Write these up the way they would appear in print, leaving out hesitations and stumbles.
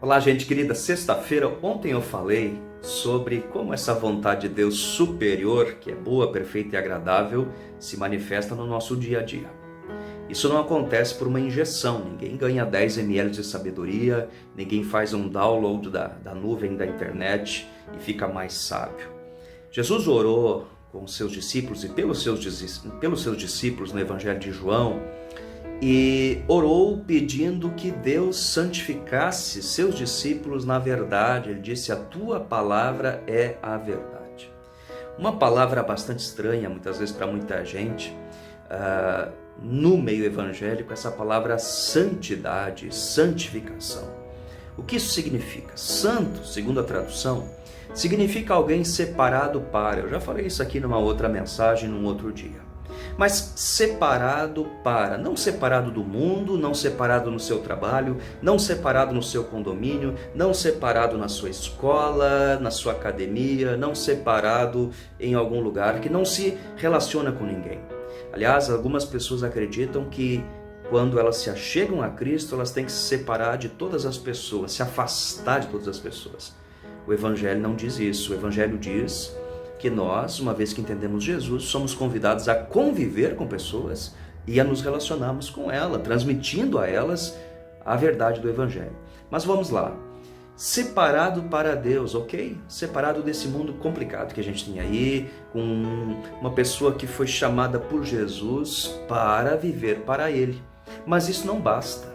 Olá, gente querida. Sexta-feira, ontem eu falei sobre como essa vontade de Deus superior, que é boa, perfeita e agradável, se manifesta no nosso dia a dia. Isso não acontece por uma injeção, ninguém ganha 10 ml de sabedoria, ninguém faz um download da nuvem da internet e fica mais sábio. Jesus orou com os seus discípulos e pelos seus discípulos no Evangelho de João, e orou pedindo que Deus santificasse seus discípulos na verdade. Ele disse: a tua palavra é a verdade. Uma palavra bastante estranha muitas vezes para muita gente no meio evangélico, essa palavra santidade, santificação. O que isso significa? Santo, segundo a tradução, significa alguém separado para. Eu já falei isso aqui numa outra mensagem, num outro dia. Mas separado para, não separado do mundo, não separado no seu trabalho, não separado no seu condomínio, não separado na sua escola, na sua academia, não separado em algum lugar que não se relaciona com ninguém. Aliás, algumas pessoas acreditam que quando elas se achegam a Cristo, elas têm que se separar de todas as pessoas, se afastar de todas as pessoas. O Evangelho não diz isso. O Evangelho diz que nós, uma vez que entendemos Jesus, somos convidados a conviver com pessoas e a nos relacionarmos com elas, transmitindo a elas a verdade do Evangelho. Mas vamos lá. Separado para Deus, ok? Separado desse mundo complicado que a gente tem aí, com uma pessoa que foi chamada por Jesus para viver para Ele. Mas isso não basta.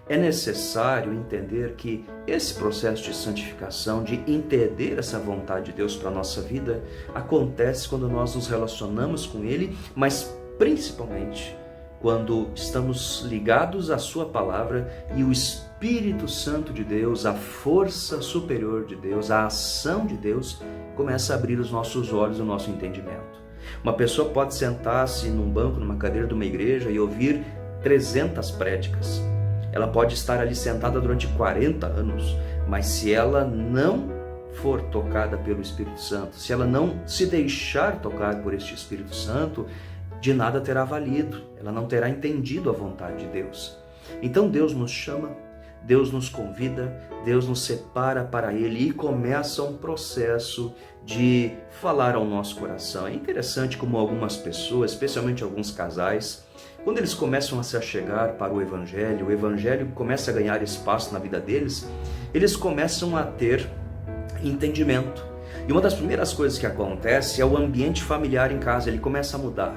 É necessário entender que esse processo de santificação, de entender essa vontade de Deus para a nossa vida, acontece quando nós nos relacionamos com Ele, mas principalmente quando estamos ligados à Sua palavra e o Espírito Santo de Deus, a força superior de Deus, a ação de Deus, começa a abrir os nossos olhos, o nosso entendimento. Uma pessoa pode sentar-se num banco, numa cadeira de uma igreja e ouvir 300 prédicas. Ela pode estar ali sentada durante 40 anos, mas se ela não for tocada pelo Espírito Santo, se ela não se deixar tocar por este Espírito Santo, de nada terá valido, ela não terá entendido a vontade de Deus. Então Deus nos chama, Deus nos convida, Deus nos separa para Ele e começa um processo de falar ao nosso coração. É interessante como algumas pessoas, especialmente alguns casais, quando eles começam a se achegar para o Evangelho começa a ganhar espaço na vida deles, eles começam a ter entendimento. E uma das primeiras coisas que acontece é o ambiente familiar em casa, ele começa a mudar.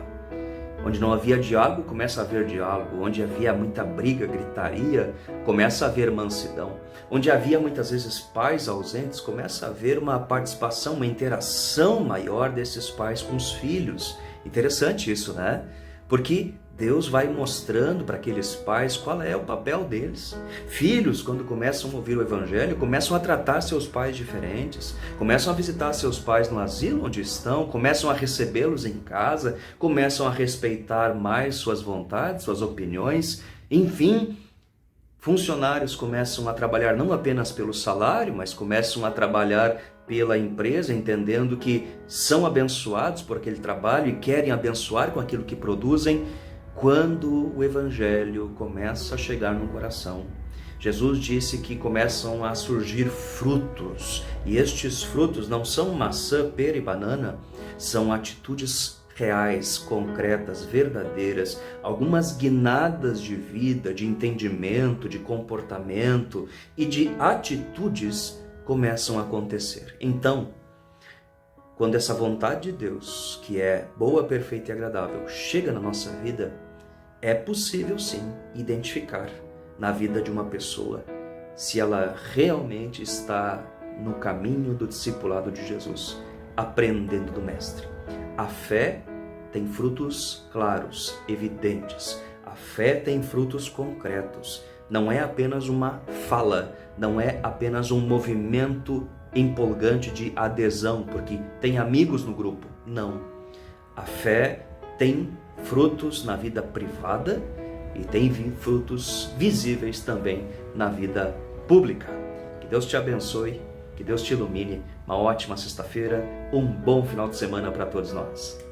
Onde não havia diálogo, começa a haver diálogo. Onde havia muita briga, gritaria, começa a haver mansidão. Onde havia muitas vezes pais ausentes, começa a haver uma participação, uma interação maior desses pais com os filhos. Interessante isso, né? Porque Deus vai mostrando para aqueles pais qual é o papel deles. Filhos, quando começam a ouvir o Evangelho, começam a tratar seus pais diferentes, começam a visitar seus pais no asilo onde estão, começam a recebê-los em casa, começam a respeitar mais suas vontades, suas opiniões, enfim. Funcionários começam a trabalhar não apenas pelo salário, mas começam a trabalhar pela empresa, entendendo que são abençoados por aquele trabalho e querem abençoar com aquilo que produzem. Quando o Evangelho começa a chegar no coração, Jesus disse que começam a surgir frutos, e estes frutos não são maçã, pera e banana, são atitudes reais, concretas, verdadeiras, algumas guinadas de vida, de entendimento, de comportamento e de atitudes começam a acontecer. Então, quando essa vontade de Deus, que é boa, perfeita e agradável, chega na nossa vida, é possível sim identificar na vida de uma pessoa se ela realmente está no caminho do discipulado de Jesus, aprendendo do Mestre. A fé tem frutos claros, evidentes. A fé tem frutos concretos. Não é apenas uma fala, não é apenas um movimento empolgante de adesão, porque tem amigos no grupo. Não. A fé tem frutos na vida privada e tem frutos visíveis também na vida pública. Que Deus te abençoe, que Deus te ilumine. Uma ótima sexta-feira, um bom final de semana para todos nós.